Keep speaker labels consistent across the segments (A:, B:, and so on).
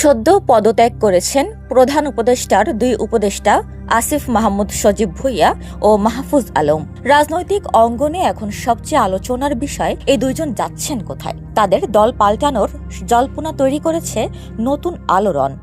A: সদ্য পদত্যাগ করেছেন প্রধান উপদেষ্টার দুই উপদেষ্টা আসিফ মাহমুদ সজীব ভুঁইয়া ও মাহফুজ আলম। রাজনৈতিক অঙ্গনে এখন সবচেয়ে আলোচনার বিষয় এই দুইজন যাচ্ছেন কোথায়। তাদের দল পাল্টানোর জল্পনা তৈরি করেছে নতুন আলোড়ন।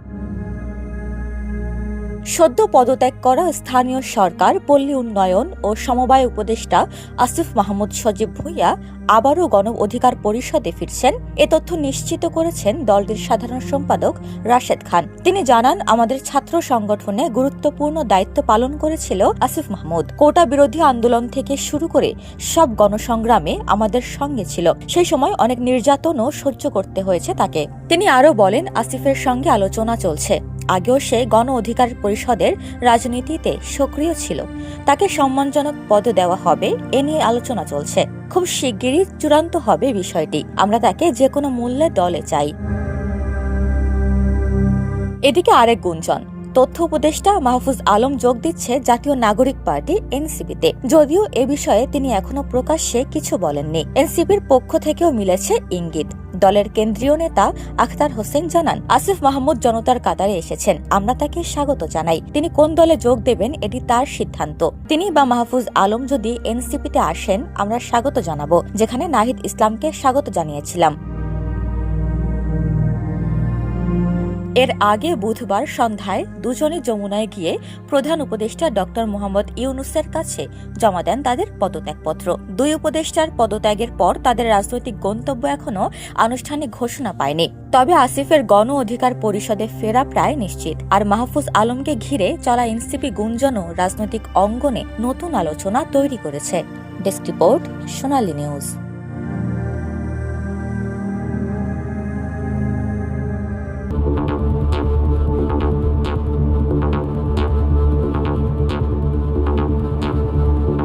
A: সদ্য পদত্যাগ করা স্থানীয় সরকার, পল্লী উন্নয়ন ও সমবায় উপদেষ্টা আসিফ মাহমুদ সজীব ভুঁইয়া আবারও গণ অধিকার পরিষদে ফিরছেন। এ তথ্য নিশ্চিত করেছেন দলটির সাধারণ সম্পাদক রাশেদ খান। তিনি জানান, আমাদের ছাত্র সংগঠনে গুরুত্বপূর্ণ দায়িত্ব পালন করেছিল আসিফ মাহমুদ। কোটা বিরোধী আন্দোলন থেকে শুরু করে সব গণসংগ্রামে আমাদের সঙ্গে ছিল। সেই সময় অনেক নির্যাতনও সহ্য করতে হয়েছে তাকে। তিনি আরও বলেন, আসিফের সঙ্গে আলোচনা চলছে। আগেও সে গণ অধিকার পরিষদের রাজনীতিতে সক্রিয় ছিল। তাকে সম্মানজনক পদ দেওয়া হবে, এ নিয়ে আলোচনা চলছে। খুব শিগগিরই চূড়ান্ত হবে বিষয়টি। আমরা তাকে যে কোনো মূল্যে দলে চাই। এদিকে আরেক গুঞ্জন, তথ্য উপদেষ্টা মাহফুজ আলম যোগ দিচ্ছে জাতীয় নাগরিক পার্টি এনসিপিতে। যদিও এ বিষয়ে তিনি এখনো প্রকাশ্যে কিছু বলেননি। এনসিপির পক্ষ থেকেও মিলেছে ইঙ্গিত। দলের কেন্দ্রীয় নেতা আখতার হোসেন জানান, আসিফ মাহমুদ জনতার কাতারে এসেছেন, আমরা তাকে স্বাগত জানাই। তিনি কোন দলে যোগ দেবেন এটি তার সিদ্ধান্ত। তিনি বা মাহফুজ আলম যদি এনসিপিতে আসেন, আমরা স্বাগত জানাবো, যেখানে নাহিদ ইসলামকে স্বাগত জানিয়েছিলাম। এর আগে বুধবার সন্ধ্যায় দুজনে যমুনায় গিয়ে প্রধান উপদেষ্টা ডক্টর মোহাম্মদ ইউনুসের কাছে জমা দেন তাদের পদত্যাগপত্র। দুই উপদেষ্টার পদত্যাগের পর তাদের রাজনৈতিক গন্তব্য এখনো আনুষ্ঠানিক ঘোষণা পায়নি। তবে আসিফের গণ অধিকার পরিষদে ফেরা প্রায় নিশ্চিত। আর মাহফুজ আলমকে ঘিরে চলা এনসিপি গুঞ্জনও রাজনৈতিক অঙ্গনে নতুন আলোচনা তৈরি করেছে। ডেস্ক রিপোর্ট, সোনালী নিউজ।